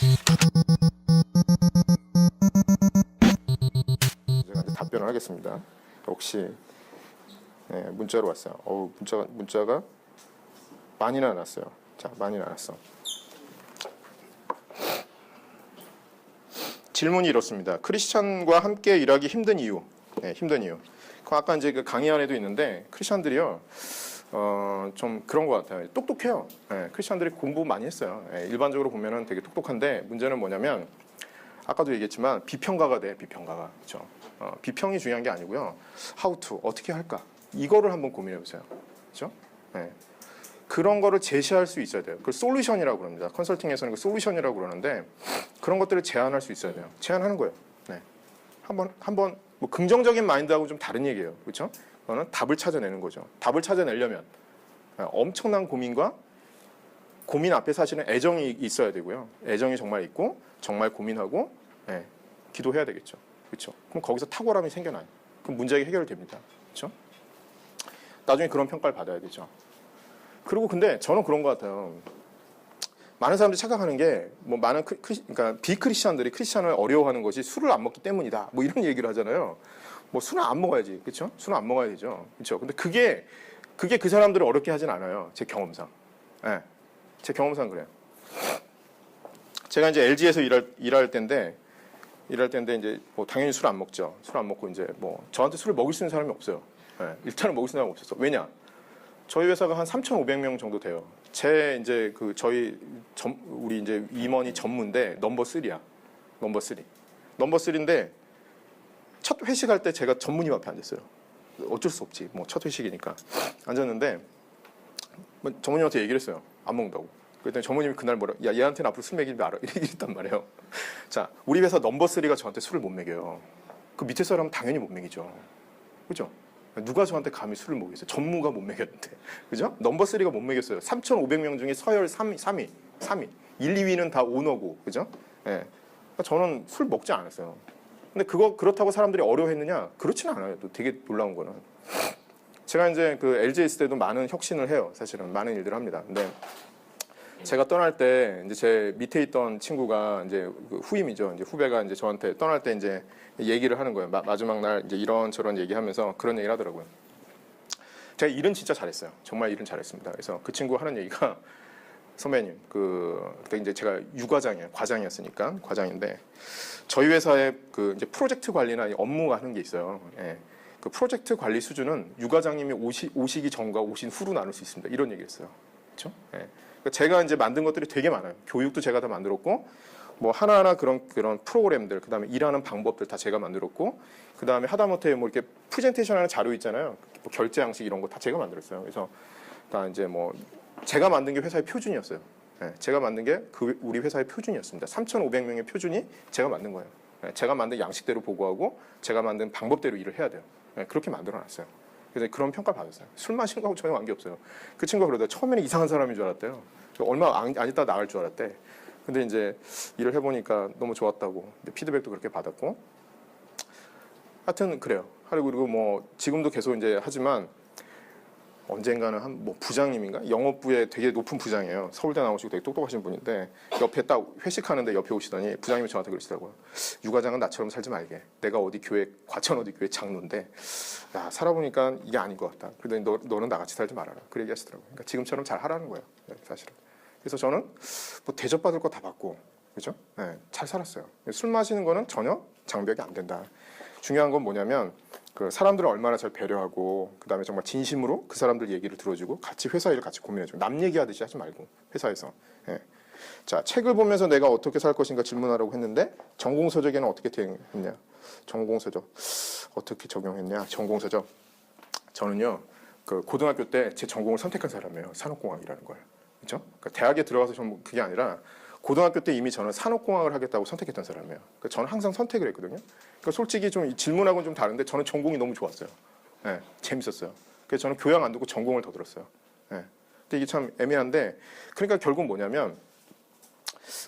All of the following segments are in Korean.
제가 이제 답변을 하겠습니다. 혹시 네, 문자로 왔어요. 문자가 많이나 났어요. 자, 많이나 났어. 질문이 이렇습니다. 크리스찬과 함께 일하기 힘든 이유. 네, 힘든 이유. 그 아까 이제 그 강의 안에도 있는데 크리스찬들이요. 좀 그런 것 같아요. 똑똑해요. 네, 크리스찬들이 공부 많이 했어요. 네, 일반적으로 보면은 되게 똑똑한데 문제는 뭐냐면 아까도 얘기했지만 비평가가 돼. 비평가가. 그렇죠? 비평이 중요한 게 아니고요. How to 어떻게 할까? 이거를 한번 고민해 보세요. 그렇죠? 네. 그런 거를 제시할 수 있어야 돼요. 그걸 솔루션이라고 그럽니다. 컨설팅에서는 그 솔루션이라고 그러는데 그런 것들을 제안할 수 있어야 돼요. 제안하는 거예요. 네. 한번 뭐 긍정적인 마인드하고 좀 다른 얘기예요. 그렇죠? 그거는 답을 찾아내는 거죠. 답을 찾아내려면 엄청난 고민과 고민 앞에 사실은 애정이 있어야 되고요. 애정이 정말 있고 정말 고민하고 네, 기도해야 되겠죠. 그렇죠? 그럼 거기서 탁월함이 생겨나요. 그럼 문제가 해결됩니다. 그렇죠? 나중에 그런 평가를 받아야 되죠. 그리고 근데 저는 그런 것 같아요. 많은 사람들이 착각하는 게 뭐 많은 그러니까 비크리스찬들이 크리스찬을 어려워하는 것이 술을 안 먹기 때문이다. 뭐 이런 얘기를 하잖아요. 뭐 술은 안 먹어야지, 그렇죠? 술은 안 먹어야 되죠, 그렇죠? 근데 그게 그 사람들을 어렵게 하진 않아요. 제 경험상, 네, 제 경험상 그래요. 제가 이제 LG에서 일할 때인데 이제 뭐 당연히 술 안 먹죠. 술 안 먹고 이제 뭐 저한테 술을 먹일 수 있는 사람이 없어요. 네, 일단은 먹일 수 있는 사람이 없었어. 왜냐? 저희 회사가 한 3,500명 정도 돼요. 제 이제 그 우리 이제 임원이 전무인데 넘버 3야. 넘버 3. 넘버 3인데 첫 회식할 때 제가 전무님 앞에 앉았어요. 어쩔 수 없지. 뭐 첫 회식이니까. 앉았는데 뭐 전무님한테 얘기를 했어요. 안 먹는다고. 그랬더니 전무님이 그날 야, 얘한테는 앞으로 술 먹이지 마라. 이랬단 말이에요. 자, 우리 회사 넘버 3가 저한테 술을 못 먹여요. 그 밑에 사람은 당연히 못 먹이죠. 그죠? 누가 저한테 감히 술을 먹였어요? 전무가 못 먹였는데. 그죠? 넘버 3가 못 먹였어요. 3,500명 중에 서열 3위. 1, 2위는 다 오너고. 그죠? 예. 그러니까 저는 술 먹지 않았어요. 근데 그렇다고 사람들이 어려워했느냐? 그렇지는 않아요. 또 되게 놀라운 거는. 제가 이제 그 LG에 있을 때도 많은 혁신을 해요. 사실은 많은 일들을 합니다. 근데 제가 떠날 때 이제 제 밑에 있던 친구가 이제 그 후임이죠. 이제 후배가 이제 저한테 떠날 때 이제 얘기를 하는 거예요. 마지막 날 이제 이런저런 얘기하면서 그런 얘기를 하더라고요. 제가 일은 진짜 잘했어요. 정말 일은 잘했습니다. 그래서 그 친구 하는 얘기가 선배님, 그때 이제 제가 유과장이에요. 과장이었으니까 과장인데 저희 회사에 그 이제 프로젝트 관리나 업무가 하는 게 있어요. 예. 그 프로젝트 관리 수준은 유과장님이 오시기 전과 오신 후로 나눌 수 있습니다. 이런 얘기했어요. 그렇죠? 예. 그러니까 제가 이제 만든 것들이 되게 많아요. 교육도 제가 다 만들었고, 뭐 하나하나 그런 프로그램들, 그 다음에 일하는 방법들 다 제가 만들었고, 그 다음에 하다못해 뭐 이렇게 프레젠테이션하는 자료 있잖아요. 뭐 결제 양식 이런 거 다 제가 만들었어요. 그래서 다 이제 뭐 제가 만든 게 회사의 표준이었어요. 예, 제가 만든 게 우리 회사의 표준이었습니다. 3,500명의 표준이 제가 만든 거예요. 예, 제가 만든 양식대로 보고하고, 제가 만든 방법대로 일을 해야 돼요. 예, 그렇게 만들어놨어요. 그래서 그런 평가를 받았어요. 술 마시는 거하고 전혀 관계없어요. 그 친구가 그러더라고요. 처음에는 이상한 사람인 줄 알았대요. 얼마 안 있다 나갈 줄 알았대. 근데 이제 일을 해보니까 너무 좋았다고. 피드백도 그렇게 받았고. 하여튼 그래요. 그리고 뭐 지금도 계속 이제 하지만 언젠가는 한 뭐 부장님인가? 영업부에 되게 높은 부장이에요. 서울대 나오시고 되게 똑똑하신 분인데 옆에 딱 회식하는데 옆에 오시더니 부장님이 저한테 그러시더라고요. 유과장은 나처럼 살지 말게. 내가 어디 교회 과천 어디 교회 장로인데 야 살아보니까 이게 아닌 것 같다. 그러더니 너는 나같이 살지 말아라. 그 얘기 하시더라고요. 그러니까 지금처럼 잘 하라는 거예요. 사실은. 그래서 저는 뭐 대접받을 거 다 받고 그죠? 네, 잘 살았어요. 술 마시는 거는 전혀 장벽이 안 된다. 중요한 건 뭐냐면 그 사람들을 얼마나 잘 배려하고 그 다음에 정말 진심으로 그 사람들 얘기를 들어주고 같이 회사 일을 같이 고민해주고 남 얘기하듯이 하지 말고 회사에서. 예. 자, 책을 보면서 내가 어떻게 살 것인가 질문하라고 했는데 전공서적에는 어떻게 되었냐? 전공서적 어떻게 적용했냐? 전공서적 저는요 그 고등학교 때 제 전공을 선택한 사람이에요. 산업공학이라는 거예요. 그렇죠? 그러니까 대학에 들어가서 전부 그게 아니라 고등학교 때 이미 저는 산업공학을 하겠다고 선택했던 사람이에요. 그러니까 저는 항상 선택을 했거든요. 그러니까 솔직히 좀 질문하고는 좀 다른데 저는 전공이 너무 좋았어요. 네, 재밌었어요. 그래서 저는 교양 안 듣고 전공을 더 들었어요. 네. 근데 이게 참 애매한데 그러니까 결국 뭐냐면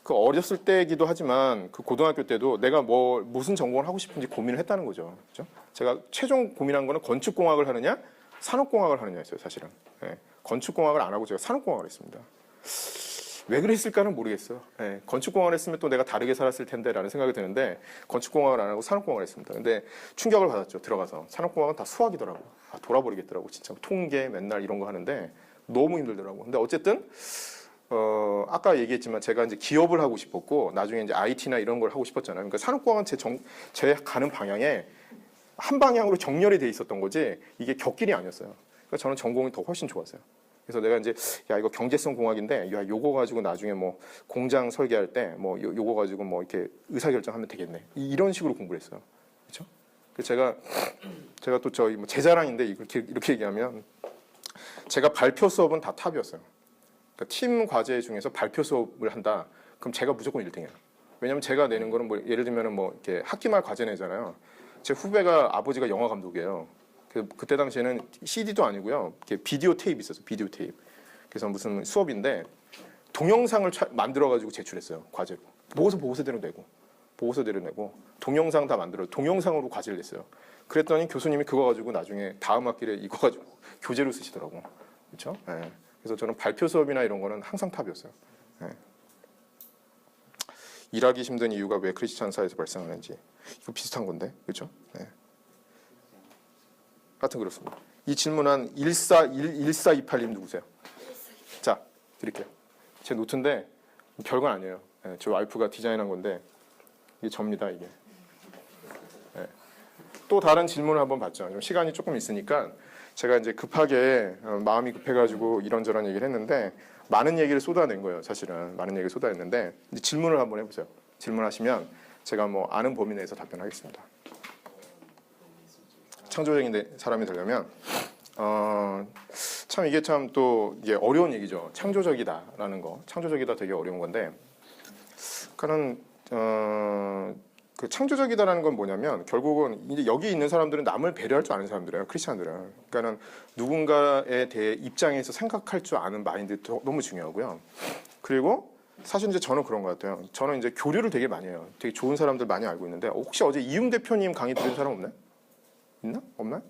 그 어렸을 때이기도 하지만 그 고등학교 때도 내가 무슨 전공을 하고 싶은지 고민을 했다는 거죠. 그렇죠? 제가 최종 고민한 거는 건축공학을 하느냐 산업공학을 하느냐였어요. 사실은. 네. 건축공학을 안 하고 제가 산업공학을 했습니다. 왜 그랬을까는 모르겠어요. 예, 건축공학을 했으면 또 내가 다르게 살았을 텐데라는 생각이 드는데 건축공학을 안 하고 산업공학을 했습니다. 근데 충격을 받았죠. 들어가서 산업공학은 다 수학이더라고. 아, 돌아버리겠더라고. 진짜 통계 맨날 이런 거 하는데 너무 힘들더라고. 근데 어쨌든 아까 얘기했지만 제가 이제 기업을 하고 싶었고 나중에 이제 IT나 이런 걸 하고 싶었잖아요. 그러니까 산업공학은 제 가는 방향에 한 방향으로 정렬이 돼 있었던 거지 이게 곁길이 아니었어요. 그러니까 저는 전공이 더 훨씬 좋았어요. 그래서 내가 이제 야 이거 경제성 공학인데 야 요거 가지고 나중에 뭐 공장 설계할 때 뭐 요거 가지고 뭐 이렇게 의사결정하면 되겠네 이런 식으로 공부를 했어요. 그렇죠? 그래서 제가 또 저희 뭐 제 자랑인데 이렇게 얘기하면 제가 발표 수업은 다 탑이었어요. 그러니까 팀 과제 중에서 발표 수업을 한다. 그럼 제가 무조건 1등이에요. 왜냐면 제가 내는 거는 뭐 예를 들면은 뭐 이렇게 학기 말 과제 내잖아요. 제 후배가 아버지가 영화 감독이에요. 그때 당시에는 CD도 아니고요. 이렇게 비디오 테이프 있었어요. 비디오 테이프. 그래서 무슨 수업인데 동영상을 만들어 가지고 제출했어요. 과제로. 보고서대로 내고 동영상 다 만들어 동영상으로 과제를 냈어요. 그랬더니 교수님이 그거 가지고 나중에 다음 학기에 이거 가지고 교재로 쓰시더라고. 그렇죠? 네. 그래서 저는 발표 수업이나 이런 거는 항상 탑이었어요. 네. 일하기 힘든 이유가 왜 크리스찬 사회에서 발생하는지 이거 비슷한 건데, 그렇죠? 네. 하여튼 그렇습니다. 이 질문한 1428님 누구세요? 자, 드릴게요. 제 노트인데 별건 아니에요. 네, 저 와이프가 디자인한 건데 이게 접니다, 이게. 네. 또 다른 질문을 한번 받죠. 좀 시간이 조금 있으니까 제가 이제 급하게 마음이 급해가지고 이런저런 얘기를 했는데 많은 얘기를 쏟아낸 거예요. 사실은 많은 얘기를 쏟아냈는데 이제 질문을 한번 해보세요. 질문하시면 제가 뭐 아는 범위 내에서 답변하겠습니다. 창조적인 사람이 되려면 참 이게 참 또 이게 어려운 얘기죠. 창조적이다라는 거, 창조적이다 되게 어려운 건데, 그러니까는 그 창조적이다라는 건 뭐냐면 결국은 이제 여기 있는 사람들은 남을 배려할 줄 아는 사람들이에요. 크리스찬들은. 그러니까는 누군가에 대해 입장에서 생각할 줄 아는 마인드도 너무 중요하고요. 그리고 사실 이제 저는 그런 것 같아요. 저는 이제 교류를 되게 많이 해요. 되게 좋은 사람들 많이 알고 있는데 혹시 어제 이웅 대표님 강의 들은 사람 없나요? 있나? 없나요?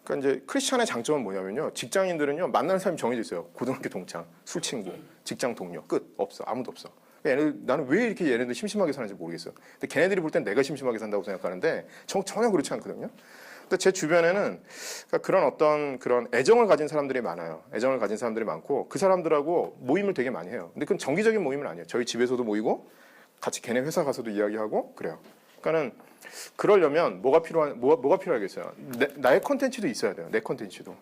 그러니까 이제 크리스찬의 장점은 뭐냐면요. 직장인들은요 만나는 사람이 정해져 있어요. 고등학교 동창, 술 친구, 직장 동료 끝 없어. 아무도 없어. 나는 왜 이렇게 얘네들 심심하게 사는지 모르겠어요. 근데 걔네들이 볼 땐 내가 심심하게 산다고 생각하는데 전혀 그렇지 않거든요. 근데 제 주변에는 그런 어떤 그런 애정을 가진 사람들이 많아요. 애정을 가진 사람들이 많고 그 사람들하고 모임을 되게 많이 해요. 근데 그건 정기적인 모임은 아니에요. 저희 집에서도 모이고 같이 걔네 회사 가서도 이야기하고 그래요. 그러니까는 그러려면 뭐가 필요하겠어요? 나의 컨텐츠도 있어야 돼요. 내 컨텐츠도.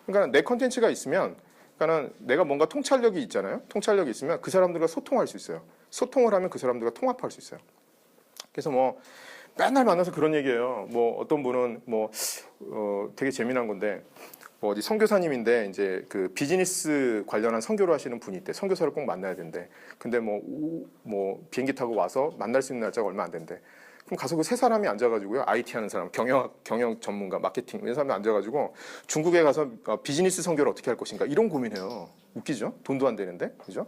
그러니까 내 컨텐츠가 있으면 그러니까는 내가 뭔가 통찰력이 있잖아요. 통찰력이 있으면 그 사람들과 소통할 수 있어요. 소통을 하면 그 사람들과 통합할 수 있어요. 그래서 뭐 맨날 만나서 그런 얘기예요. 뭐 어떤 분은 뭐 되게 재미난 건데 뭐 어디 선교사님인데 이제 그 비즈니스 관련한 선교를 하시는 분이 있대. 선교사를 꼭 만나야 된대. 근데 뭐 비행기 타고 와서 만날 수 있는 날짜가 얼마 안 된대. 그럼 가서 그 세 사람이 앉아가지고요. IT 하는 사람, 경영 전문가, 마케팅 이런 사람이 앉아가지고 중국에 가서 비즈니스 선교를 어떻게 할 것인가 이런 고민해요. 웃기죠? 돈도 안 되는데, 그죠?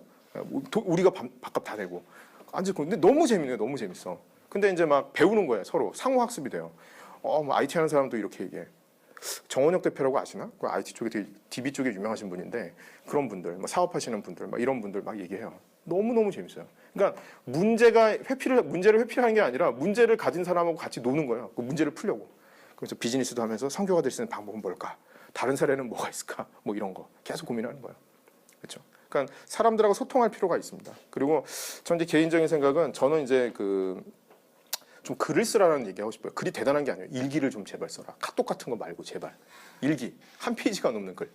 우리가 밥값 다 내고 앉을 건데 너무 재밌네요. 너무 재밌어. 근데 이제 막 배우는 거예요. 서로 상호 학습이 돼요. 뭐 IT 하는 사람도 이렇게 얘기해. 정원혁 대표라고 아시나? 그 IT 쪽에 되게 DB 쪽에 유명하신 분인데 그런 분들, 뭐 사업하시는 분들, 막 이런 분들 막 얘기해요. 너무 재밌어요. 그러니까 문제를 회피하는 게 아니라 문제를 가진 사람하고 같이 노는 거예요. 그 문제를 풀려고. 그래서 비즈니스도 하면서 선교가 될 수 있는 방법은 뭘까? 다른 사례는 뭐가 있을까? 뭐 이런 거 계속 고민하는 거예요. 그렇죠? 그러니까 사람들하고 소통할 필요가 있습니다. 그리고 전 이제 개인적인 생각은 저는 이제 좀 글을 쓰라는 얘기하고 싶어요. 글이 대단한 게 아니에요. 일기를 좀 제발 써라. 카톡 같은 거 말고 제발. 일기. 한 페이지가 넘는 글.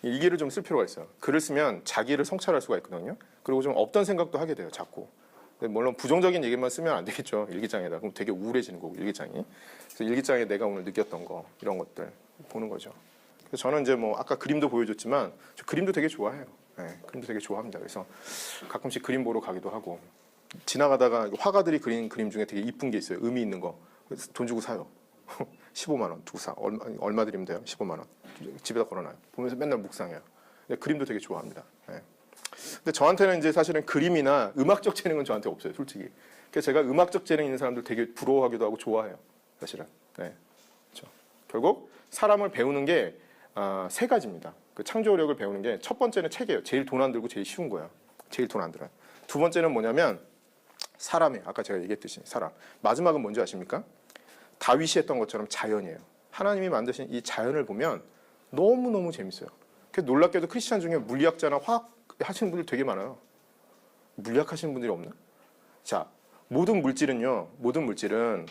일기를 좀 쓸 필요가 있어요. 글을 쓰면 자기를 성찰할 수가 있거든요. 그리고 좀 없던 생각도 하게 돼요. 자꾸. 물론 부정적인 얘기만 쓰면 안 되겠죠. 일기장에다. 그럼 되게 우울해지는 거고 일기장이. 그래서 일기장에 내가 오늘 느꼈던 거 이런 것들 보는 거죠. 그래서 저는 이제 뭐 아까 그림도 보여줬지만 저 그림도 되게 좋아해요. 네, 그림도 되게 좋아합니다. 그래서 가끔씩 그림 보러 가기도 하고 지나가다가 화가들이 그린 그림 중에 되게 이쁜 게 있어요. 의미 있는 거. 그래서 돈 주고 사요. 15만 원 두고 사. 얼마 드리면 돼요? 15만 원. 집에다 걸어놔요. 보면서 맨날 묵상해요. 그림도 되게 좋아합니다. 네. 근데 저한테는 이제 사실은 그림이나 음악적 재능은 저한테 없어요. 솔직히. 그래서 제가 음악적 재능 있는 사람들 되게 부러워하기도 하고 좋아해요. 사실은. 네. 그렇죠. 결국 사람을 배우는 게 세 가지입니다. 그 창조력을 배우는 게 첫 번째는 책이에요. 제일 돈 안 들고 제일 쉬운 거예요. 제일 돈 안 들어요. 두 번째는 뭐냐면 사람이에요. 아까 제가 얘기했듯이 사람. 마지막은 뭔지 아십니까? 다윗이 했던 것처럼 자연이에요. 하나님이 만드신 이 자연을 보면 너무너무 재밌어요. 그래서 놀랍게도 크리스찬 중에 물리학자나 화학 하시는 분들 되게 많아요. 물리학 하시는 분들이 없나? 자, 모든 물질은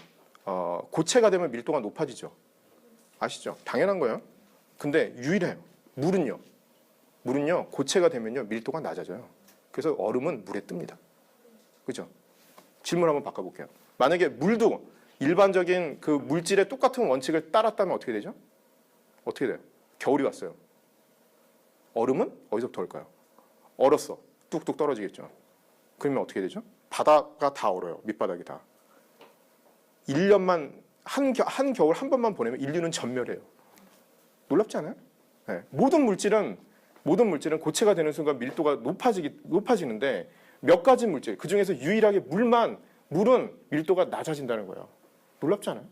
고체가 되면 밀도가 높아지죠. 아시죠? 당연한 거예요. 근데 유일해요. 물은요 고체가 되면요 밀도가 낮아져요. 그래서 얼음은 물에 뜹니다. 그죠? 질문 한번 바꿔볼게요. 만약에 물도 일반적인 그 물질의 똑같은 원칙을 따랐다면 어떻게 되죠? 어떻게 돼요? 겨울이 왔어요. 얼음은 어디서부터 얼까요? 얼었어. 뚝뚝 떨어지겠죠. 그러면 어떻게 되죠? 바다가 다 얼어요. 밑바닥이 다. 1년만 한 겨울 한 번만 보내면 인류는 전멸해요. 놀랍지 않아요? 네. 모든 물질은 고체가 되는 순간 밀도가 높아지는데 몇 가지 물질, 그 중에서 유일하게 물은 밀도가 낮아진다는 거예요. 놀랍지 않아요?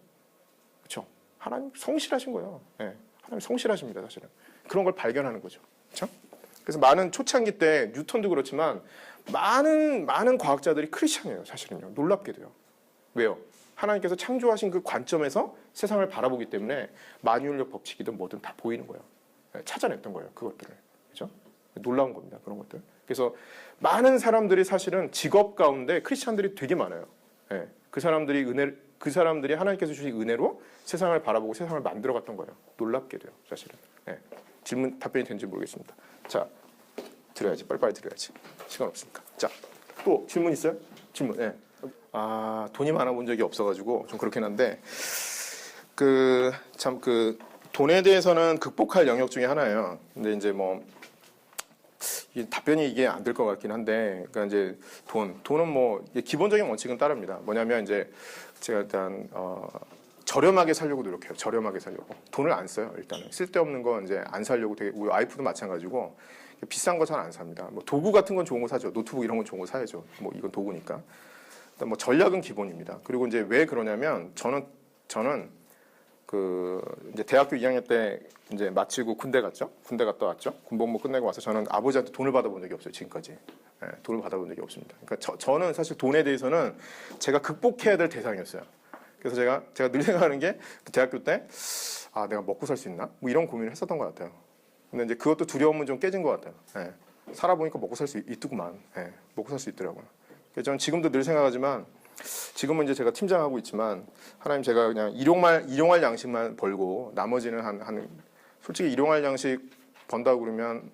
그렇죠? 하나님 성실하신 거예요. 네. 하나님 성실하십니다, 사실은. 그런 걸 발견하는 거죠. 그렇죠? 그래서 많은 초창기 때 뉴턴도 그렇지만 많은 과학자들이 크리스찬이에요, 사실은요. 놀랍게도요. 왜요? 하나님께서 창조하신 그 관점에서 세상을 바라보기 때문에 만유인력 법칙이든 뭐든 다 보이는 거예요. 네, 찾아냈던 거예요, 그것들을. 그렇죠? 놀라운 겁니다, 그런 것들. 그래서 많은 사람들이 사실은 직업 가운데 크리스찬들이 되게 많아요. 네, 그 사람들이 하나님께서 주신 은혜로 세상을 바라보고 세상을 만들어갔던 거예요. 놀랍게도요, 사실은. 네, 답변이 된지 모르겠습니다. 자, 드려야지, 빨리빨리 드려야지. 시간 없으니까. 자, 또 질문 있어요? 질문. 네. 돈이 많아 본 적이 없어가지고 좀 그렇긴 한데 돈에 대해서는 극복할 영역 중에 하나예요. 근데 이제 뭐 답변이 이게 안 될 것 같긴 한데, 그러니까 이제 돈은 뭐 기본적인 원칙은 따릅니다. 뭐냐면 이제 제가 일단 저렴하게 살려고 노력해요. 저렴하게 살려고. 돈을 안 써요. 일단은 쓸데없는 거 이제 안 살려고 되게, 우리 와이프도 마찬가지고 비싼 거 잘 안 삽니다. 뭐 도구 같은 건 좋은 거 사죠. 노트북 이런 건 좋은 거 사야죠. 뭐 이건 도구니까. 일단 뭐 전략은 기본입니다. 그리고 이제 왜 그러냐면 저는 이제 대학교 2학년 때 이제 마치고 군대 갔죠. 군대 갔다 왔죠. 군복무 끝내고 와서 저는 아버지한테 돈을 받아본 적이 없어요. 지금까지. 네, 돈을 받아본 적이 없습니다. 그러니까 저는 사실 돈에 대해서는 제가 극복해야 될 대상이었어요. 그래서 제가 늘 생각하는 게 대학교 때 내가 먹고 살 수 있나? 뭐 이런 고민을 했었던 것 같아요. 근데 이제 그것도 두려움은 좀 깨진 것 같아요. 네, 살아보니까 먹고 살 수 있더구만. 네, 먹고 살 수 있더라고요. 그래서 저는 지금도 늘 생각하지만, 지금은 이제 제가 팀장하고 있지만 하나님 제가 그냥 일용할 양식만 벌고 나머지는 솔직히 일용할 양식 번다고 그러면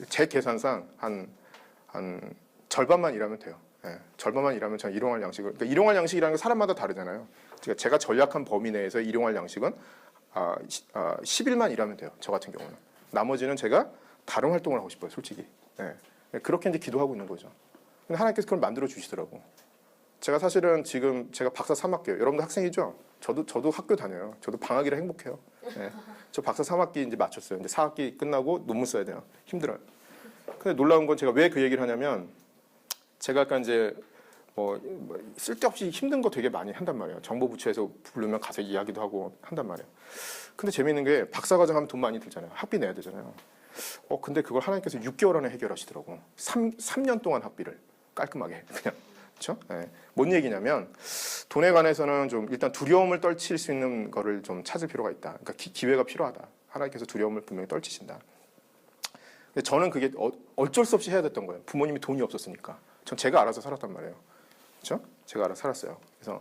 제 계산상 한 절반만 일하면 돼요. 예, 절반만 일하면 저는 일용할 양식을, 그러니까 일용할 양식이라는 게 사람마다 다르잖아요. 제가 전략한 범위 내에서 일용할 양식은 10일만 일하면 돼요. 저 같은 경우는. 나머지는 제가 다른 활동을 하고 싶어요, 솔직히. 예, 그렇게 이제 기도하고 있는 거죠. 근데 하나님께서 그걸 만들어 주시더라고. 제가 사실은 지금 제가 박사 3학기예요. 여러분도 학생이죠? 저도 학교 다녀요. 저도 방학이라 행복해요. 네. 저 박사 3학기 이제 마쳤어요. 이제 4학기 끝나고 논문 써야 돼요. 힘들어요. 근데 놀라운 건 제가 왜 그 얘기를 하냐면, 제가 약간 이제 쓸데없이 힘든 거 되게 많이 한단 말이에요. 정보 부처에서 부르면 가서 이야기도 하고 한단 말이에요. 근데 재미있는 게 박사과정 하면 돈 많이 들잖아요. 학비 내야 되잖아요. 근데 그걸 하나님께서 6개월 안에 해결하시더라고. 3년 동안 학비를 깔끔하게 그냥. 그렇죠? 네. 뭔 얘기냐면, 돈에 관해서는 좀 일단 두려움을 떨칠 수 있는 거를 좀 찾을 필요가 있다. 그러니까 기회가 필요하다. 하나님께서 두려움을 분명히 떨치신다. 근데 저는 그게 어쩔 수 없이 해야 됐던 거예요. 부모님이 돈이 없었으니까. 전 제가 알아서 살았단 말이에요. 그렇죠? 제가 알아서 살았어요. 그래서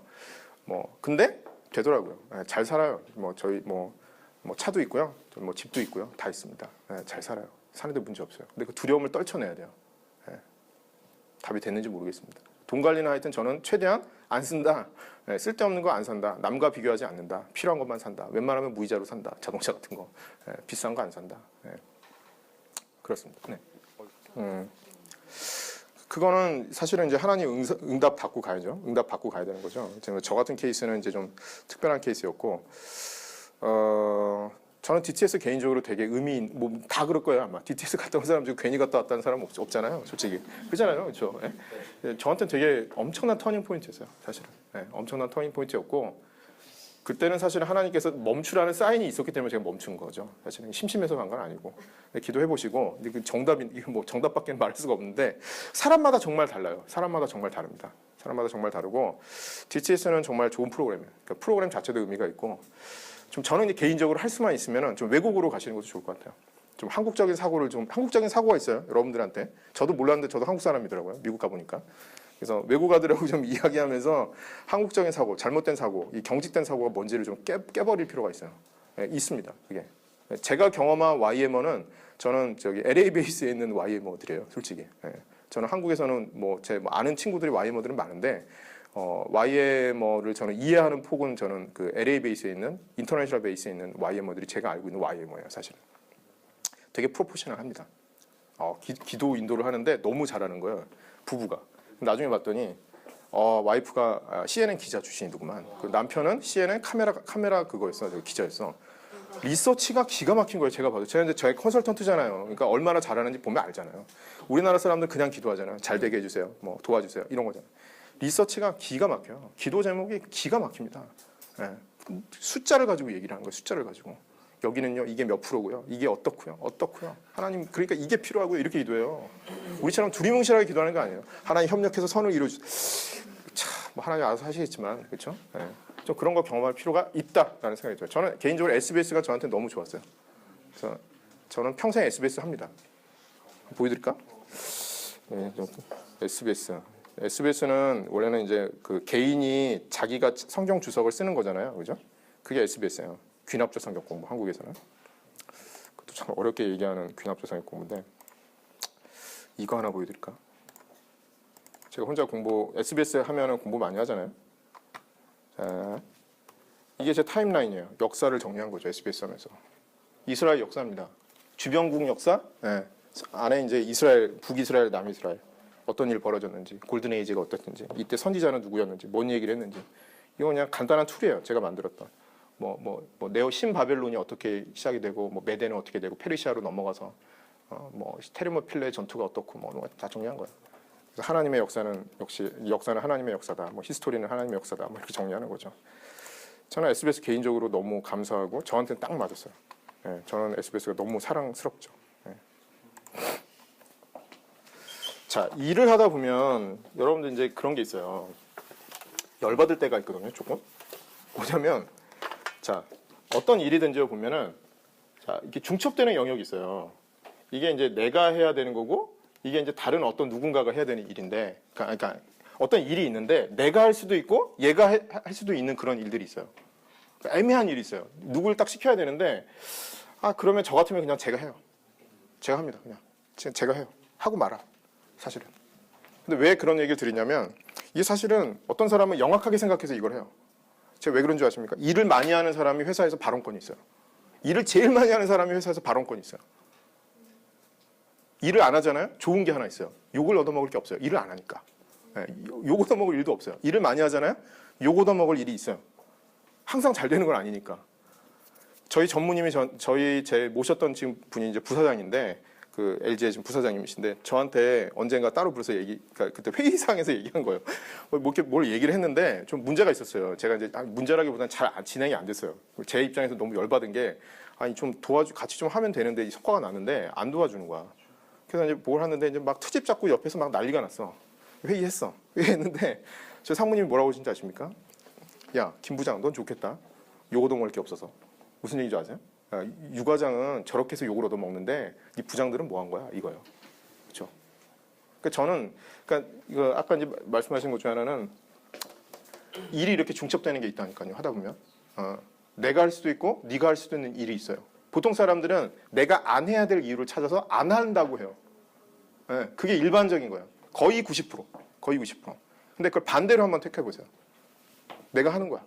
근데 되더라고요. 네, 잘 살아요. 저희 차도 있고요. 집도 있고요. 다 있습니다. 네, 잘 살아요. 사는데 문제 없어요. 근데 그 두려움을 떨쳐내야 돼요. 네. 답이 됐는지 모르겠습니다. 돈 관리는 하여튼 저는 최대한 안 쓴다. 네, 쓸데없는 거 안 산다. 남과 비교하지 않는다. 필요한 것만 산다. 웬만하면 무이자로 산다. 자동차 같은 거. 네, 비싼 거 안 산다. 네. 그렇습니다. 네. 그거는 사실은 이제 하나님 응답 받고 가야죠. 응답 받고 가야 되는 거죠. 저 같은 케이스는 이제 좀 특별한 케이스였고, 저는 DTS 개인적으로 되게 다 그럴 거예요 아마. DTS 갔다 온 사람 중에 괜히 갔다 왔다는 사람 없잖아요, 솔직히. 그렇잖아요, 그렇죠? 네? 저한테는 되게 엄청난 터닝 포인트였어요, 사실은. 네, 엄청난 터닝 포인트였고, 그때는 사실 하나님께서 멈추라는 사인이 있었기 때문에 제가 멈춘 거죠. 사실은 심심해서 간 건 아니고. 기도해 보시고 그 정답이 이거 뭐 정답밖에 말할 수가 없는데 사람마다 정말 달라요. 사람마다 정말 다릅니다. 사람마다 정말 다르고 DTS는 정말 좋은 프로그램이에요. 그러니까 프로그램 자체도 의미가 있고 좀 저는 이제 개인적으로 할 수만 있으면은 좀 외국으로 가시는 것도 좋을 것 같아요. 좀 한국적인 사고가 있어요. 여러분들한테. 저도 몰랐는데 저도 한국 사람이더라고요. 미국 가보니까. 그래서 외국아들하고 좀 이야기하면서 한국적인 사고, 잘못된 사고, 이 경직된 사고가 뭔지를 좀 깨버릴 필요가 있어요. 예, 있습니다. 그게. 제가 경험한 YMO는 저는 저기 LA 베이스에 있는 YMO들이에요. 솔직히. 예. 저는 한국에서는 제 아는 친구들이 YMO들은 많은데 YMO를 저는 이해하는 폭은 저는 그 LA 베이스에 있는 인터내셔널 베이스에 있는 YMO들이 제가 알고 있는 YMO예요. 사실은. 되게 프로포셔널합니다. 기도 인도를 하는데 너무 잘하는 거예요. 부부가. 나중에 봤더니 와이프가 CNN 기자 출신이더구만. 그 남편은 CNN 카메라 그거였어, 기자였어. 리서치가 기가 막힌 거예요. 제가 봐도 제가 이제 저희 컨설턴트잖아요. 그러니까 얼마나 잘하는지 보면 알잖아요. 우리나라 사람들 그냥 기도하잖아요. 잘 되게 해주세요. 뭐 도와주세요. 이런 거잖아요. 리서치가 기가 막혀요. 기도 제목이 기가 막힙니다. 네. 숫자를 가지고 얘기를 하는 거예요. 숫자를 가지고. 여기는요, 이게 몇 프로고요. 이게 어떻고요. 하나님, 그러니까 이게 필요하고요. 이렇게 기도해요. 우리처럼 두리뭉실하게 기도하는 거 아니에요. 하나님 협력해서 선을 이루어주세요. 뭐 하나님 알아서 하시겠지만, 그렇죠? 네. 좀 그런 거 경험할 필요가 있다라는 생각이 들어요. 저는 개인적으로 SBS가 저한테 너무 좋았어요. 그래서 저는 평생 SBS 합니다. 보여드릴까? 네, SBS는 원래는 이제 그 개인이 자기가 성경 주석을 쓰는 거잖아요, 그죠? 그게 SBS예요. 귀납조 성경 공부, 한국에서는. 그것도 참 어렵게 얘기하는 귀납조 성경 공부인데 이거 하나 보여드릴까? 제가 혼자 SBS 하면은 공부 많이 하잖아요. 자, 이게 제 타임라인이에요. 역사를 정리한 거죠, SBS 하면서. 이스라엘 역사입니다. 주변국 역사, 네. 안에 이제 이스라엘, 북이스라엘, 남이스라엘 어떤 일 벌어졌는지, 골든에이지가 어땠는지, 이때 선지자는 누구였는지, 뭔 얘기를 했는지. 이거 그냥 간단한 툴이에요. 제가 만들었던. 네오 신바벨론이 어떻게 시작이 되고, 메대는 어떻게 되고, 페르시아로 넘어가서 테르모필레 전투가 어떻고, 다 정리한 거예요. 그래서 하나님의 역사는 역사는 하나님의 역사다. 히스토리는 하나님의 역사다. 이렇게 정리하는 거죠. 저는 SBS 개인적으로 너무 감사하고 저한테는 딱 맞았어요. 네, 저는 SBS가 너무 사랑스럽죠. 네. 자, 일을 하다 보면 여러분들 이제 그런 게 있어요. 열받을 때가 있거든요, 조금. 뭐냐면, 자, 어떤 일이든지 보면은, 자, 이렇게 중첩되는 영역이 있어요. 이게 이제 내가 해야 되는 거고, 이게 이제 다른 어떤 누군가가 해야 되는 일인데, 그러니까 어떤 일이 있는데, 내가 할 수도 있고, 얘가 할 수도 있는 그런 일들이 있어요. 그러니까 애매한 일이 있어요. 누굴 딱 시켜야 되는데, 그러면 저 같으면 그냥 제가 해요. 제가 합니다, 그냥. 제가 해요. 하고 말아. 사실은. 근데 왜 그런 얘기를 드리냐면 이게 사실은 어떤 사람은 영악하게 생각해서 이걸 해요. 제가 왜 그런 줄 아십니까? 일을 많이 하는 사람이 회사에서 발언권이 있어요. 일을 제일 많이 하는 사람이 회사에서 발언권이 있어요. 일을 안 하잖아요? 좋은 게 하나 있어요. 욕을 얻어먹을 게 없어요. 일을 안 하니까. 네, 욕 얻어먹을 일도 없어요. 일을 많이 하잖아요? 욕 얻어먹을 일이 있어요. 항상 잘 되는 건 아니니까. 저희 전무님이 제 모셨던 지금 분이 이제 부사장인데 그 LG의 지금 부사장님이신데 저한테 언젠가 따로 불러서 그러니까 그때 회의상에서 얘기한 거예요. 뭘 얘기를 했는데 좀 문제가 있었어요. 제가 이제 문제라기보다는 잘 진행이 안 됐어요. 제 입장에서 너무 열받은 게 좀 같이 좀 하면 되는데 성과가 나는데 안 도와주는 거야. 그래서 이제 뭘 하는데 이제 막 트집 잡고 옆에서 막 난리가 났어. 회의했는데 저 상무님이 뭐라고 하신지 아십니까? 야, 김 부장, 넌 좋겠다. 욕 얻어먹을 게 없어서. 무슨 얘기인지 아세요? 유 과장은 저렇게 해서 욕을 얻어먹는데 이 부장들은 뭐 한 거야? 이거요. 그렇죠? 그러니까 저는 이거 아까 이제 말씀하신 것 중에 하나는 일이 이렇게 중첩되는 게 있다니까요. 하다 보면 내가 할 수도 있고 네가 할 수도 있는 일이 있어요. 보통 사람들은 내가 안 해야 될 이유를 찾아서 안 한다고 해요. 네, 그게 일반적인 거예요. 거의 90%. 근데 그걸 반대로 한번 택해 보세요. 내가 하는 거야.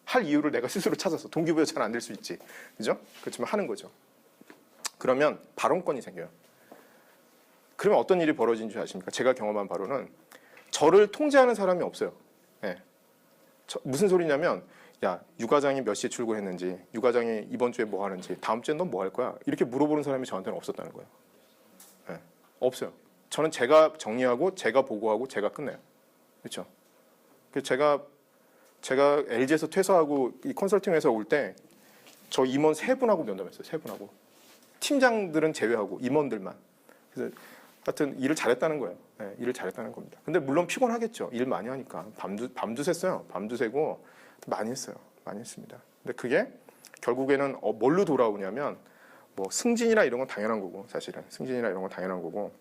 할 이유를 내가 스스로 찾아서 동기부여 잘 안 될 수 있지, 그죠? 그렇지만 하는 거죠. 그러면 발언권이 생겨요. 그러면 어떤 일이 벌어지는 줄 아십니까? 제가 경험한 바로는 저를 통제하는 사람이 없어요. 네. 무슨 소리냐면, 야, 유 과장이 몇 시에 출근했는지, 유 과장이 이번 주에 뭐 하는지, 다음 주에 넌 뭐 할 거야? 이렇게 물어보는 사람이 저한테는 없었다는 거예요. 네. 없어요. 저는 제가 정리하고, 제가 보고하고, 제가 끝내요. 그렇죠? 그래서 제가 제가 LG에서 퇴사하고 이 컨설팅 회사 올 때 저 임원 3분하고 면담했어요. 3분하고. 팀장들은 제외하고 임원들만. 그래서 하여튼 일을 잘했다는 거예요. 네, 일을 잘했다는 겁니다. 근데 물론 피곤하겠죠. 일 많이 하니까. 밤도 샜어요. 밤도 새고 많이 했어요. 많이 했습니다. 근데 그게 결국에는 뭘로 돌아오냐면 뭐 승진이나 이런 건 당연한 거고, 사실은 승진이나 이런 건 당연한 거고,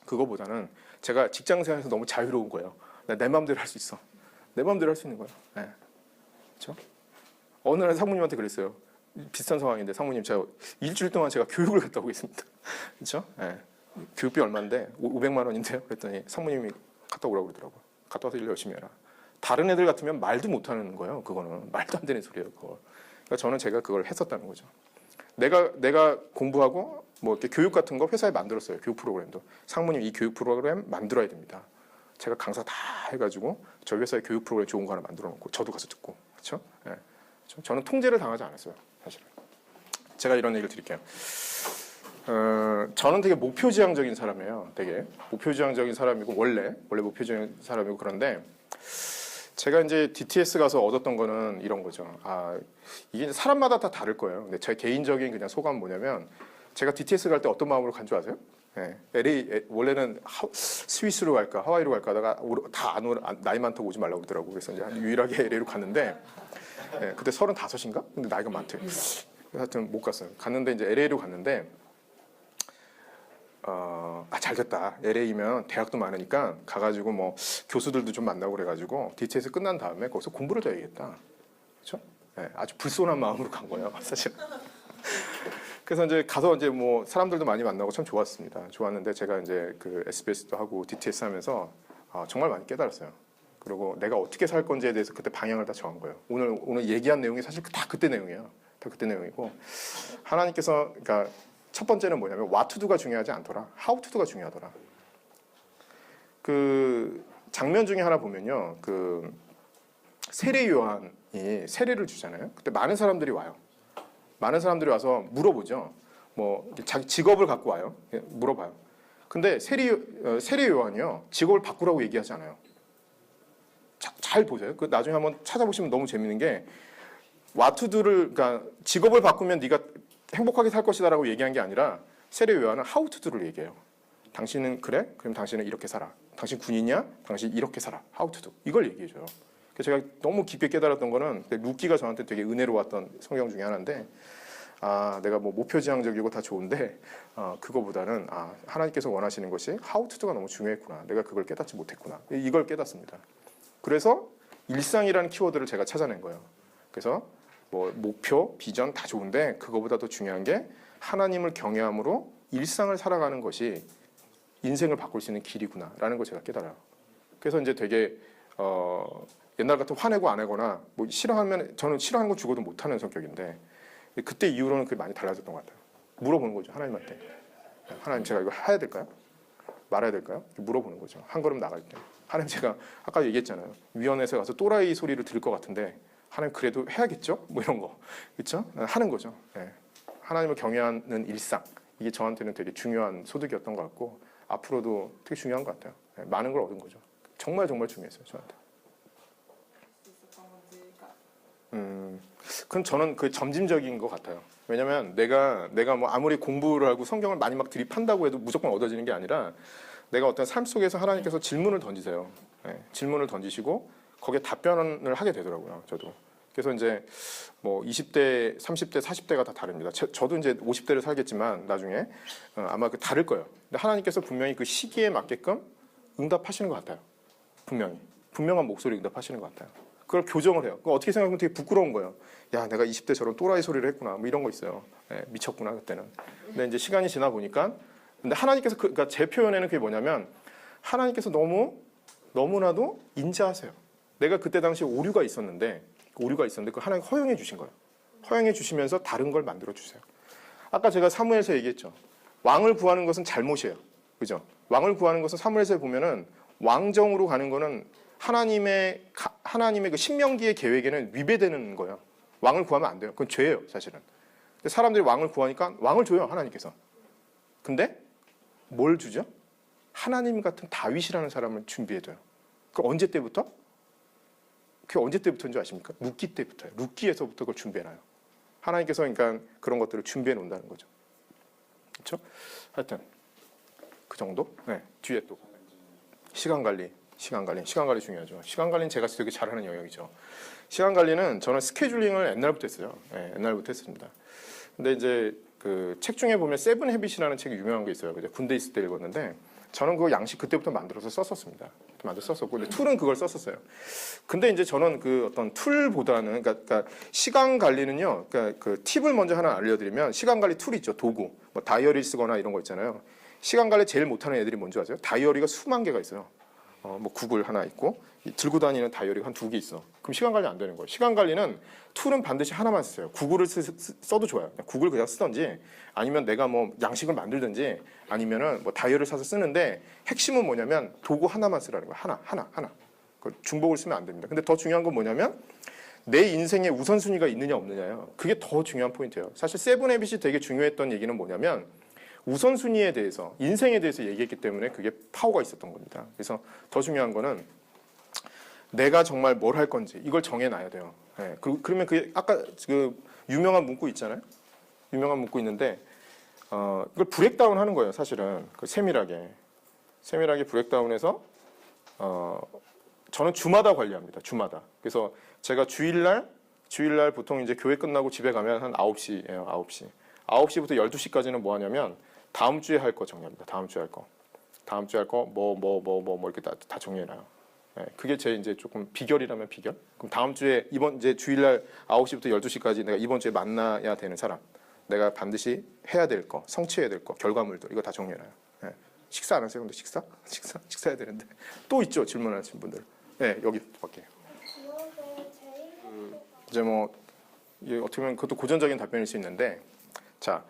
그거보다는 제가 직장 생활에서 너무 자유로운 거예요. 내 마음대로 할 수 있어. 내 마음대로 할 수 있는 거예요. 네. 그렇죠? 어느 날 사모님한테 그랬어요. 비슷한 상황인데, 사모님 제가 일주일 동안 제가 교육을 갔다 오겠습니다. 그렇죠? 네. 교육비 얼마인데 500만 원인데요. 그랬더니 사모님이 갔다 오라고 그러더라고요. 갔다 와서 일 열심히 해라. 다른 애들 같으면 말도 못하는 거예요. 그거는 말도 안 되는 소리예요. 그거. 그러니까 저는 제가 그걸 했었다는 거죠. 내가 공부하고 뭐 이렇게 교육 같은 거 회사에 만들었어요. 교육 프로그램도. 상무님 이 교육 프로그램 만들어야 됩니다. 제가 강사 다 해가지고 저희 회사에 교육 프로그램 좋은 거 하나 만들어 놓고 저도 가서 듣고. 그렇죠? 네. 저는 통제를 당하지 않았어요. 사실은. 제가 이런 얘기를 드릴게요. 저는 되게 목표지향적인 사람이에요. 되게 목표지향적인 사람이고 원래 목표지향적인 사람이고, 그런데 제가 이제 DTS 가서 얻었던 거는 이런 거죠. 이게 사람마다 다 다를 거예요. 근데 제 개인적인 그냥 소감은 뭐냐면, 제가 DTS 갈 때 어떤 마음으로 간 줄 아세요? 네. 원래는 스위스로 갈까 하와이로 갈까 하다가 다 나이 많다고 오지 말라고 그러더라고. 그래서 이제 유일하게 LA로 갔는데, 네, 그때 35인가? 근데 나이가 많대요. 하여튼 못 갔어요. 갔는데 이제 LA로 갔는데, 잘 됐다. LA면 대학도 많으니까 가가지고 뭐 교수들도 좀 만나고 그래가지고 DTS 끝난 다음에 거기서 공부를 더 해야겠다. 그렇죠? 네, 아주 불손한 마음으로 간 거예요, 사실. 그래서 이제 가서 이제 뭐 사람들도 많이 만나고 참 좋았습니다. 좋았는데 제가 이제 그 SBS도 하고 DTS 하면서 정말 많이 깨달았어요. 그리고 내가 어떻게 살 건지에 대해서 그때 방향을 다 정한 거예요. 오늘 얘기한 내용이 사실 다 그때 내용이에요. 다 그때 내용이고, 하나님께서 그러니까 첫 번째는 뭐냐면 what to do가 중요하지 않더라. how to do가 중요하더라. 그 장면 중에 하나 보면요. 그 세례 요한이 세례를 주잖아요. 그때 많은 사람들이 와요. 많은 사람들이 와서 물어보죠. 뭐 자기 직업을 갖고 와요. 물어봐요. 근데 세례 요한이요. 직업을 바꾸라고 얘기하지 않아요. 잘 보세요. 그 나중에 한번 찾아보시면 너무 재밌는 게, what to do를, 그러니까 직업을 바꾸면 네가 행복하게 살 것이다라고 얘기한 게 아니라, 세례 요한은 how to do를 얘기해요. 당신은 그래? 그럼 당신은 이렇게 살아. 당신 군인이야? 당신 이렇게 살아. how to do. 이걸 얘기해줘요. 그래서 제가 너무 깊게 깨달았던 거는, 루키가 저한테 되게 은혜로웠던 성경 중에 하나인데, 내가 뭐 목표지향적이고 다 좋은데 그거보다는 하나님께서 원하시는 것이 how to do가 너무 중요했구나. 내가 그걸 깨닫지 못했구나. 이걸 깨닫습니다. 그래서 일상이라는 키워드를 제가 찾아낸 거예요. 그래서 뭐 목표, 비전 다 좋은데 그거보다 더 중요한 게 하나님을 경외함으로 일상을 살아가는 것이 인생을 바꿀 수 있는 길이구나라는 걸 제가 깨달아요. 그래서 이제 되게 옛날 같은 화내고 안 하거나 뭐 싫어하면, 저는 싫어하는 거 죽어도 못하는 성격인데, 그때 이후로는 그게 많이 달라졌던 것 같아요. 물어보는 거죠, 하나님한테. 하나님, 제가 이거 해야 될까요? 말아야 될까요? 물어보는 거죠. 한 걸음 나갈 때. 하나님, 제가 아까 얘기했잖아요. 위원회에서 가서 또라이 소리를 들을 것 같은데 하나님 그래도 해야겠죠? 뭐 이런 거. 그렇죠? 하는 거죠. 네. 하나님을 경외하는 일상. 이게 저한테는 되게 중요한 소득이었던 것 같고, 앞으로도 되게 중요한 것 같아요. 네. 많은 걸 얻은 거죠. 정말 정말 중요했어요, 저한테. 그럼 저는 그 점진적인 것 같아요. 왜냐면 내가 뭐 아무리 공부를 하고 성경을 많이 막 들이판다고 해도 무조건 얻어지는 게 아니라, 내가 어떤 삶 속에서 하나님께서 질문을 던지세요. 네, 질문을 던지시고 거기에 답변을 하게 되더라고요. 저도. 그래서 이제 뭐 20대, 30대, 40대가 다 다릅니다. 저도 이제 50대를 살겠지만 나중에 아마 그 다를 거예요. 근데 하나님께서 분명히 그 시기에 맞게끔 응답하시는 것 같아요. 분명한 목소리 응답하시는 것 같아요. 그걸 교정을 해요. 그거 어떻게 생각하면 되게 부끄러운 거예요. 야, 내가 20대 저런 또라이 소리를 했구나. 뭐 이런 거 있어요. 네, 미쳤구나 그때는. 근데 이제 시간이 지나 보니까, 근데 하나님께서 그러니까 제 표현에는 그게 뭐냐면, 하나님께서 너무나도 인자하세요. 내가 그때 당시에 오류가 있었는데 그 하나님 허용해 주신 거예요. 허용해 주시면서 다른 걸 만들어 주세요. 아까 제가 사무엘서 얘기했죠. 왕을 구하는 것은 잘못이에요. 그죠? 왕을 구하는 것은 사무엘서에 보면은 왕정으로 가는 거는 하나님의 그 신명기의 계획에는 위배되는 거예요. 왕을 구하면 안 돼요. 그건 죄예요, 사실은. 근데 사람들이 왕을 구하니까 왕을 줘요, 하나님께서. 근데 뭘 주죠? 하나님 같은 다윗이라는 사람을 준비해둬요. 그 언제 때부터? 그게 언제 때부터인 줄 아십니까? 룻기 때부터예요. 룻기에서부터 그걸 준비해놔요. 하나님께서 그러니까 그런 것들을 준비해 놓는다는 거죠. 그렇죠? 하여튼 그 정도? 네. 뒤에 또 시간 관리 중요하죠. 시간 관리는 제가 되게 잘하는 영역이죠. 시간 관리는 저는 스케줄링을 옛날부터 했어요. 네, 옛날부터 했습니다. 근데 이제 그 책 중에 보면 세븐 헤빗이라는 책이 유명한 게 있어요. 군대 있을 때 읽었는데 저는 그 양식 그때부터 만들어서 썼었습니다. 썼었고, 근데 툴은 그걸 썼었어요. 근데 이제 저는 그 어떤 툴보다는, 그러니까 시간 관리는요, 그러니까 그 팁을 먼저 하나 알려드리면 시간 관리 툴이 있죠. 도구, 뭐 다이어리 쓰거나 이런 거 있잖아요. 시간 관리 제일 못하는 애들이 뭔지 아세요? 다이어리가 수만 개가 있어요. 뭐 구글 하나 있고 들고 다니는 다이어리가 한 2개 있어. 그럼 시간 관리 안 되는 거예요. 시간 관리는 툴은 반드시 하나만 쓰세요. 구글을 써도 좋아요. 구글 그냥 쓰던지 아니면 내가 뭐 양식을 만들든지 아니면은 뭐 다이어리를 사서 쓰는데 핵심은 뭐냐면 도구 하나만 쓰라는 거예요. 하나. 중복을 쓰면 안 됩니다. 근데 더 중요한 건 뭐냐면 내 인생에 우선순위가 있느냐 없느냐예요. 그게 더 중요한 포인트예요. 사실 세븐 헤빗이 되게 중요했던 얘기는 뭐냐면 우선순위에 대해서, 인생에 대해서 얘기했기 때문에 그게 파워가 있었던 겁니다. 그래서 더 중요한 거는 내가 정말 뭘 할 건지 이걸 정해놔야 돼요. 네. 그러면 그게 아까 그 유명한 문구 있잖아요. 유명한 문구 있는데 이걸 브레이크다운 하는 거예요. 사실은 그 세밀하게 브레이크다운해서 저는 주마다 관리합니다. 주마다. 그래서 제가 주일날 보통 이제 교회 끝나고 집에 가면 한 9시예요. 9시. 9시부터 12시까지는 뭐 하냐면 다음 주에 할 거 정리합니다. 다음 주에 할 거 뭐 이렇게 다 정리해놔요. 네, 그게 제 이제 조금 비결이라면 비결. 그럼 다음 주에 이번 이제 주일날 9시부터 12시까지 내가 이번 주에 만나야 되는 사람, 내가 반드시 해야 될 거, 성취해야 될 거, 결과물들 이거 다 정리해놔요. 네, 식사 안 하세요? 근데 식사해야 되는데 또 있죠 질문하신 분들. 네, 여기 밖에. 이제 뭐 이게 어떻게 보면 그것도 고전적인 답변일 수 있는데, 자,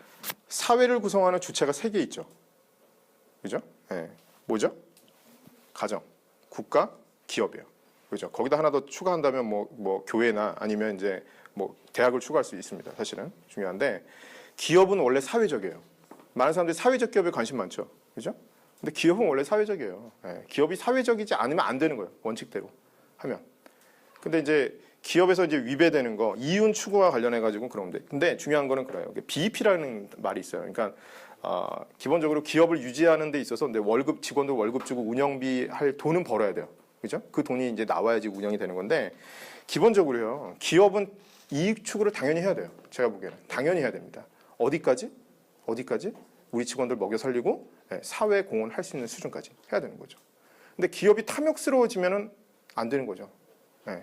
사회를 구성하는 주체가 3개 있죠. 그죠? 네. 뭐죠? 가정, 국가, 기업이에요. 그죠? 거기다 하나 더 추가한다면 뭐 교회나 아니면 이제 뭐 대학을 추가할 수 있습니다. 사실은 중요한데, 기업은 원래 사회적이에요. 많은 사람들이 사회적 기업에 관심 많죠. 그죠? 근데 기업은 원래 사회적이에요. 네. 기업이 사회적이지 않으면 안 되는 거예요. 원칙대로 하면. 근데 이제 기업에서 이제 위배되는 거, 이윤 추구와 관련해 가지고 그런데, 근데 중요한 거는 그래요. BEP라는 말이 있어요. 그러니까 기본적으로 기업을 유지하는 데 있어서 내 직원들 월급 주고 운영비 할 돈은 벌어야 돼요. 그죠? 그 돈이 이제 나와야지 운영이 되는 건데, 기본적으로요, 기업은 이익 추구를 당연히 해야 돼요. 제가 보기에는 당연히 해야 됩니다. 어디까지? 우리 직원들 먹여 살리고 사회 공헌할 수 있는 수준까지 해야 되는 거죠. 근데 기업이 탐욕스러워지면은 안 되는 거죠.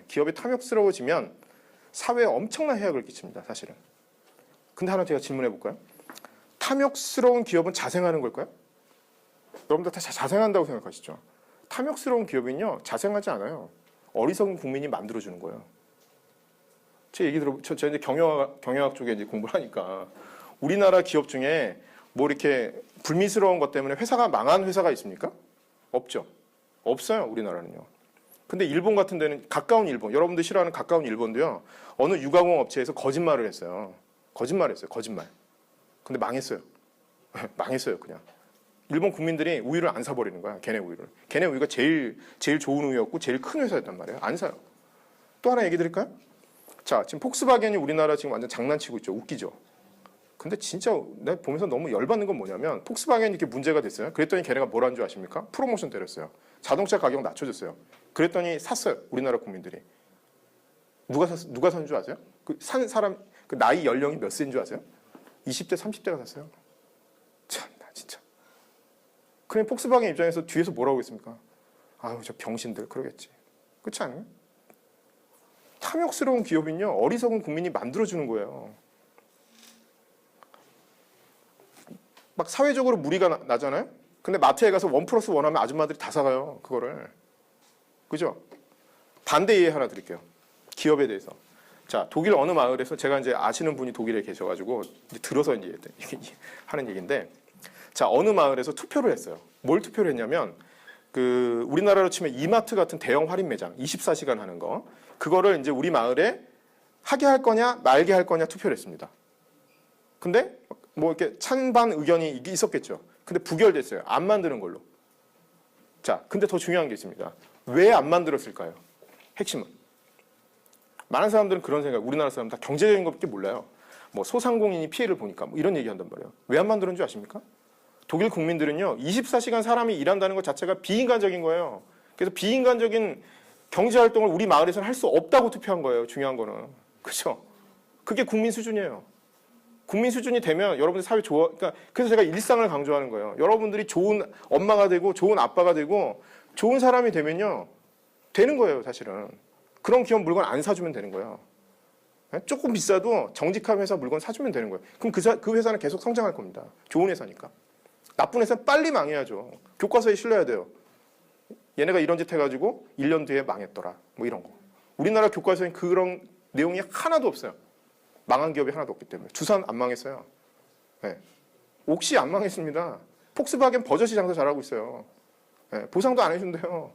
기업이 탐욕스러워지면 사회에 엄청난 해악을 끼칩니다. 사실은. 근데 하나 제가 질문해 볼까요? 탐욕스러운 기업은 자생하는 걸까요? 여러분들 다 자생한다고 생각하시죠? 탐욕스러운 기업은요, 자생하지 않아요. 어리석은 국민이 만들어주는 거예요. 제 얘기 제가 이제 경영학 쪽에 이제 공부를 하니까 우리나라 기업 중에 뭐 이렇게 불미스러운 것 때문에 회사가 망한 회사가 있습니까? 없죠. 없어요, 우리나라는요. 근데 일본 같은 데는 가까운 일본, 여러분들 싫어하는 가까운 일본도요, 어느 유가공 업체에서 거짓말을 했어요. 거짓말. 근데 망했어요. 망했어요, 그냥. 일본 국민들이 우유를 안 사버리는 거야, 걔네 우유를. 걔네 우유가 제일 좋은 우유였고 제일 큰 회사였단 말이에요. 안 사요. 또 하나 얘기 드릴까요? 자, 지금 폭스바겐이 우리나라 지금 완전 장난치고 있죠. 웃기죠. 근데 진짜 내가 보면서 너무 열받는 건 뭐냐면, 폭스바겐이 이렇게 문제가 됐어요. 그랬더니 걔네가 뭘 한 줄 아십니까? 프로모션 때렸어요. 자동차 가격 낮춰줬어요. 그랬더니 샀어요, 우리나라 국민들이. 누가 산 줄 아세요? 그 산 사람 그 나이 연령이 몇 세인 줄 아세요? 20대, 30대가 샀어요. 참나 진짜. 그냥 폭스바겐 입장에서 뒤에서 뭐라고 했습니까? 아유, 저 병신들 그러겠지. 그렇지 않아요? 탐욕스러운 기업은요, 어리석은 국민이 만들어주는 거예요. 막 사회적으로 무리가 나잖아요? 근데 마트에 가서 1+1 하면 아줌마들이 다 사가요, 그거를. 그죠? 반대 예에 하나 드릴게요. 기업에 대해서. 자, 독일 어느 마을에서, 제가 이제 아시는 분이 독일에 계셔가지고 이제 들어서 이제 하는 얘기인데, 자, 어느 마을에서 투표를 했어요. 뭘 투표를 했냐면, 그 우리나라로 치면 이마트 같은 대형 할인 매장 24시간 하는 거, 그거를 이제 우리 마을에 하게 할 거냐 말게 할 거냐 투표를 했습니다. 근데 뭐 이렇게 찬반 의견이 있었겠죠. 근데 부결됐어요. 안 만드는 걸로. 자, 근데 더 중요한 게 있습니다. 왜 안 만들었을까요? 핵심은 많은 사람들은 그런 생각, 우리나라 사람 다 경제적인 것밖에 몰라요. 뭐 소상공인이 피해를 보니까 뭐 이런 얘기한단 말이에요. 왜 안 만드는 줄 아십니까? 독일 국민들은요 24시간 사람이 일한다는 것 자체가 비인간적인 거예요. 그래서 비인간적인 경제 활동을 우리 마을에서는 할 수 없다고 투표한 거예요. 중요한 거는. 그렇죠? 그게 국민 수준이에요. 국민 수준이 되면 여러분들 사회 좋아. 그러니까 그래서 제가 일상을 강조하는 거예요. 여러분들이 좋은 엄마가 되고 좋은 아빠가 되고 좋은 사람이 되면요 되는 거예요. 사실은 그런 기업 물건 안 사주면 되는 거예요. 조금 비싸도 정직한 회사 물건 사주면 되는 거예요. 그럼 그 회사는 계속 성장할 겁니다. 좋은 회사니까. 나쁜 회사는 빨리 망해야죠. 교과서에 실려야 돼요. 얘네가 이런 짓 해가지고 1년 뒤에 망했더라. 뭐 이런 거. 우리나라 교과서에 그런 내용이 하나도 없어요. 망한 기업이 하나도 없기 때문에. 두산 안 망했어요. 네. 옥시 안 망했습니다. 폭스바겐 버젓이 장사 잘하고 있어요. 네. 보상도 안 해준대요.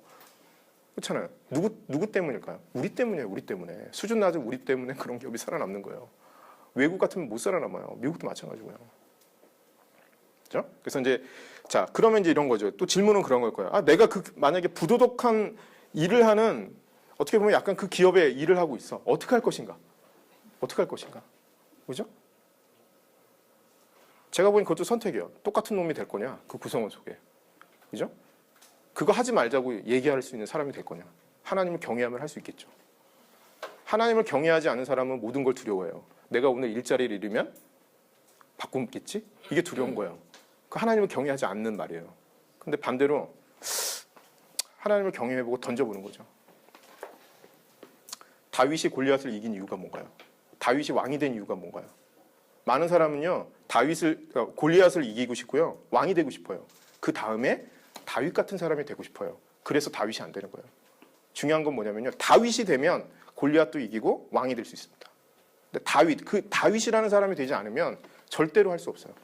그렇잖아요. 누구 때문일까요? 우리 때문이에요. 우리 때문에. 수준 낮은 우리 때문에 그런 기업이 살아남는 거예요. 외국 같으면 못 살아남아요. 미국도 마찬가지고요. 그렇죠? 그래서 이제 자 그러면 이제 이런 거죠. 또 질문은 그런 걸 거예요. 아 내가 만약에 부도덕한 일을 하는 어떻게 보면 약간 그 기업에 일을 하고 있어. 어떻게 할 것인가? 어떻게 할 것인가? 그죠? 제가 보기엔 그것도 선택이에요. 똑같은 놈이 될 거냐? 그 구성원 속에. 그죠? 그거 하지 말자고 얘기할 수 있는 사람이 될 거냐? 하나님을 경외하면 할 수 있겠죠. 하나님을 경외하지 않는 사람은 모든 걸 두려워해요. 내가 오늘 일자리를 잃으면 바꾸겠지? 이게 두려운 거예요. 그 하나님을 경외하지 않는 말이에요. 근데 반대로 하나님을 경외해보고 던져보는 거죠. 다윗이 골리앗을 이긴 이유가 뭔가요? 다윗이 왕이 된 이유가 뭔가요? 많은 사람은요 골리앗을 이기고 싶고요 왕이 되고 싶어요. 그 다음에 다윗 같은 사람이 되고 싶어요. 그래서 다윗이 안 되는 거예요. 중요한 건 뭐냐면요 다윗이 되면 골리앗도 이기고 왕이 될 수 있습니다. 근데 다윗이라는 사람이 되지 않으면 절대로 할 수 없어요.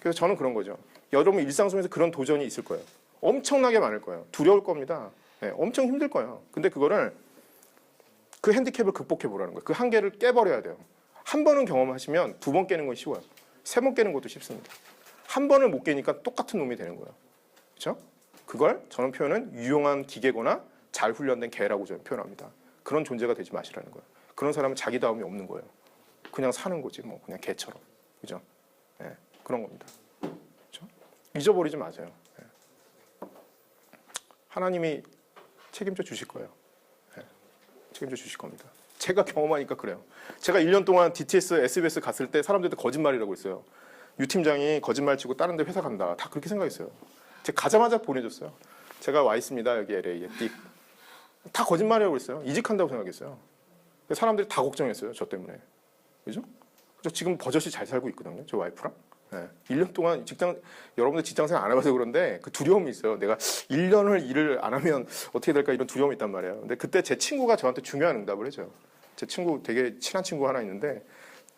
그래서 저는 그런 거죠. 여러분 일상 속에서 그런 도전이 있을 거예요. 엄청나게 많을 거예요. 두려울 겁니다. 네, 엄청 힘들 거예요. 근데 그거를 그 핸디캡을 극복해 보라는 거예요. 그 한계를 깨버려야 돼요. 한 번은 경험하시면 두 번 깨는 건 쉬워요. 세 번 깨는 것도 쉽습니다. 한 번을 못 깨니까 똑같은 놈이 되는 거예요. 그렇죠? 그걸 저는 표현은 유용한 기계거나 잘 훈련된 개라고 저는 표현합니다. 그런 존재가 되지 마시라는 거예요. 그런 사람은 자기다움이 없는 거예요. 그냥 사는 거지 뭐 그냥 개처럼. 그죠? 네, 그런 겁니다. 그렇죠? 잊어버리지 마세요. 네. 하나님이 책임져 주실 거예요. 네, 책임져 주실 겁니다. 제가 경험하니까 그래요. 제가 1년 동안 DTS, SBS 갔을 때 사람들도 거짓말이라고 했어요. 유 팀장이 거짓말 치고 다른 데 회사 간다. 다 그렇게 생각했어요. 제가 가자마자 보내줬어요. 제가 와 있습니다. 여기 LA에. 다 거짓말이라고 했어요. 이직한다고 생각했어요. 사람들이 다 걱정했어요. 저 때문에. 그죠? 저 지금 버젓이 잘 살고 있거든요. 저 와이프랑. 네. 1년 동안 여러분들 직장생활 안 해봐서 그런데 그 두려움이 있어요. 내가 1년을 일을 안 하면 어떻게 될까 이런 두려움이 있단 말이에요. 근데 그때 제 친구가 저한테 중요한 응답을 해줘요. 제 친구 되게 친한 친구 하나 있는데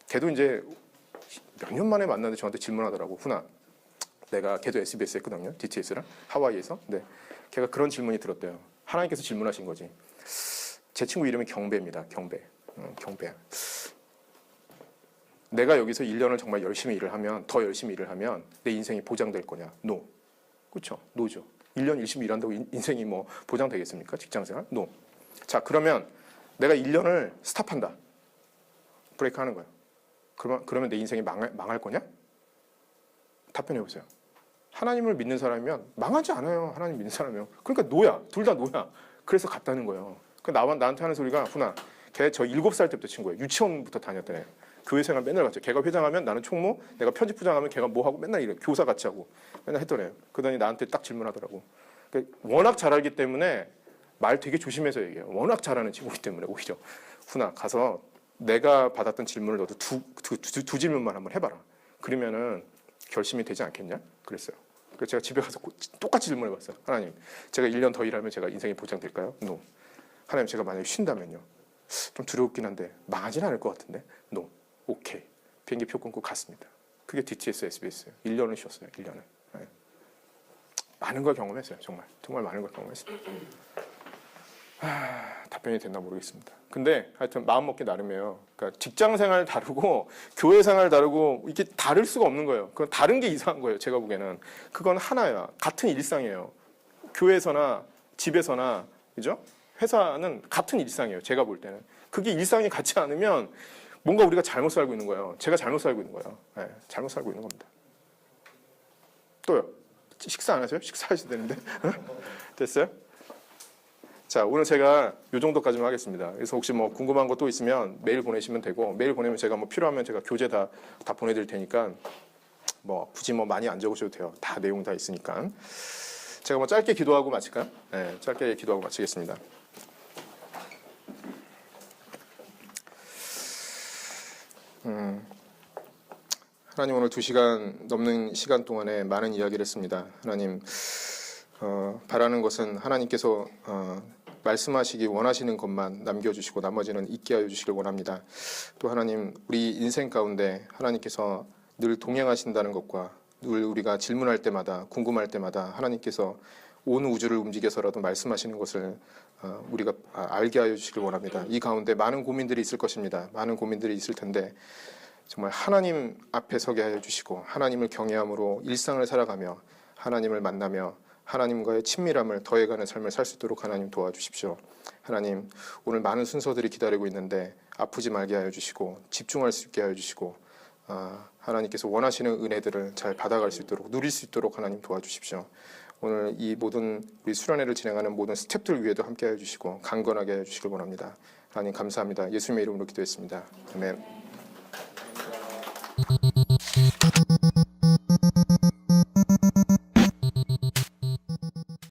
걔도 이제 몇 년 만에 만났는데 저한테 질문하더라고. 훈아, 걔도 SBS 했거든요. DTS랑 하와이에서. 근데 걔가 그런 질문이 들었대요. 하나님께서 질문하신 거지. 제 친구 이름이 경배입니다. 경배. 경배. 내가 여기서 1년을 정말 열심히 일을 하면 더 열심히 일을 하면 내 인생이 보장될 거냐? No. 그렇죠? No죠. 1년 열심히 일한다고 인생이 뭐 보장되겠습니까? 직장생활? No. 자, 그러면 내가 1년을 스탑한다. 브레이크 하는 거예요. 그러면 내 인생이 망할 거냐? 답변해 보세요. 하나님을 믿는 사람이면 망하지 않아요. 하나님 믿는 사람이요. 그러니까 노야. 둘 다 노야. 그래서 갔다는 거예요. 나한테 하는 소리가 훈아, 걔 저 7살 때부터 친구예요. 유치원부터 다녔던 애. 교회 생활 맨날 갔죠. 걔가 회장하면 나는 총무, 내가 편집부장하면 걔가 뭐 하고 맨날 이래. 교사 같이 하고 맨날 했던 애예요. 그러더니 나한테 딱 질문하더라고. 그러니까 워낙 잘 알기 때문에 말 되게 조심해서 얘기해요. 워낙 잘하는 친구이기 때문에 오히려. 훈아, 가서 내가 받았던 질문을 너도 두 질문만 한번 해봐라. 그러면은 결심이 되지 않겠냐? 그랬어요. 그래서 제가 집에 가서 똑같이 질문해봤어요. 하나님, 제가 1년 더 일하면 제가 인생이 보장될까요? No. 하나님, 제가 만약에 쉰다면요. 좀 두렵긴 한데 망하진 않을 것 같은데? No. 오케이. 비행기 표 끊고 갔습니다. 그게 DTS, SBS예요. 1년을 쉬었어요. 1년을. 네. 많은 걸 경험했어요. 정말 많은 걸 경험했습니다. 답변이 됐나 모르겠습니다. 근데 하여튼 마음 먹기 나름이에요. 그러니까 직장 생활 다르고 교회 생활 다르고 이게 다를 수가 없는 거예요. 그건 다른 게 이상한 거예요. 제가 보기에는 그건 하나야. 같은 일상이에요. 교회에서나 집에서나 그죠? 회사는 같은 일상이에요. 제가 볼 때는. 그게 일상이 같지 않으면 뭔가 우리가 잘못 살고 있는 거예요. 제가 잘못 살고 있는 거예요. 네, 잘못 살고 있는 겁니다. 또요. 식사 안 하세요? 식사하셔야 되는데. 됐어요? 자, 오늘 제가 이 정도까지만 하겠습니다. 그래서 혹시 뭐 궁금한 거 또 있으면 메일 보내시면 되고, 메일 보내면 제가 뭐 필요하면 제가 교재 다 보내드릴 테니까 뭐 굳이 뭐 많이 안 적으셔도 돼요. 다 내용 다 있으니까. 제가 뭐 짧게 기도하고 마칠까요? 네, 짧게 기도하고 마치겠습니다. 하나님, 오늘 2시간 넘는 시간 동안에 많은 이야기를 했습니다. 하나님, 바라는 것은 하나님께서 말씀하시기 원하시는 것만 남겨주시고 나머지는 잊게 하여 주시길 원합니다. 또 하나님, 우리 인생 가운데 하나님께서 늘 동행하신다는 것과 늘 우리가 질문할 때마다 궁금할 때마다 하나님께서 온 우주를 움직여서라도 말씀하시는 것을 우리가 알게 하여 주시길 원합니다. 이 가운데 많은 고민들이 있을 것입니다. 많은 고민들이 있을 텐데 정말 하나님 앞에 서게 하여 주시고 하나님을 경외함으로 일상을 살아가며 하나님을 만나며 하나님과의 친밀함을 더해가는 삶을 살 수 있도록 하나님 도와주십시오. 하나님, 오늘 많은 순서들이 기다리고 있는데 아프지 말게 하여 주시고 집중할 수 있게 하여 주시고 하나님께서 원하시는 은혜들을 잘 받아갈 수 있도록 누릴 수 있도록 하나님 도와주십시오. 오늘 이 모든 우리 수련회를 진행하는 모든 스태프들 위에도 함께 하여 주시고 강건하게 하여 주시길 원합니다. 하나님 감사합니다. 예수님의 이름으로 기도했습니다. 아멘.